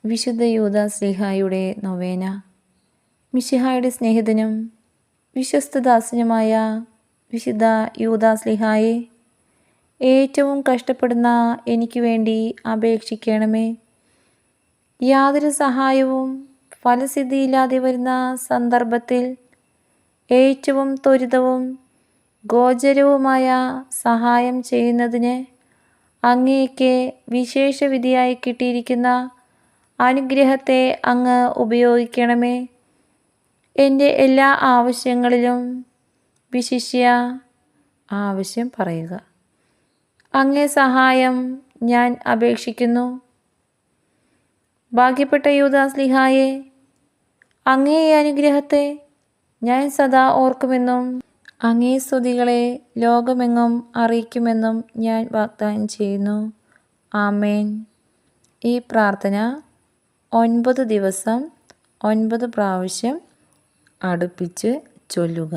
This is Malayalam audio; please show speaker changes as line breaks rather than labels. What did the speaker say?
വിശുദ്ധ യൂദാസ്ലീഹായുടെ നൊവേന. മിശിഹായുടെ സ്നേഹിതനും വിശ്വസ്തദാസനുമായ വിശുദ്ധ യൂദാസ്ലീഹായെ, ഏറ്റവും കഷ്ടപ്പെടുന്ന എനിക്ക് വേണ്ടി അപേക്ഷിക്കണമേ. യാതൊരു സഹായവും ഫലസിദ്ധിയില്ലാതെ വരുന്ന സന്ദർഭത്തിൽ ഏറ്റവും ത്വരിതവും ഗോചരവുമായ സഹായം ചെയ്യുന്നതിന് അങ്ങേക്ക് വിശേഷവിധിയായി കിട്ടിയിരിക്കുന്ന അനുഗ്രഹത്തെ അങ്ങ് ഉപയോഗിക്കണമേ. എൻ്റെ എല്ലാ ആവശ്യങ്ങളിലും വിശിഷ്യ ആവശ്യം പറയുക അങ്ങേ സഹായം ഞാൻ അപേക്ഷിക്കുന്നു. ഭാഗ്യപ്പെട്ട യൂദാസ്ലീഹായെ, അങ്ങേ അനുഗ്രഹത്തെ ഞാൻ സദാ ഓർക്കുമെന്നും അങ്ങേ സ്തുതികളെ ലോകമെങ്ങും അറിയിക്കുമെന്നും ഞാൻ വാഗ്ദാനം ചെയ്യുന്നു. ആമേൻ. ഈ പ്രാർത്ഥന 9 ദിവസം 9 പ്രാവശ്യം അടുപ്പിച്ച് ചൊല്ലുക.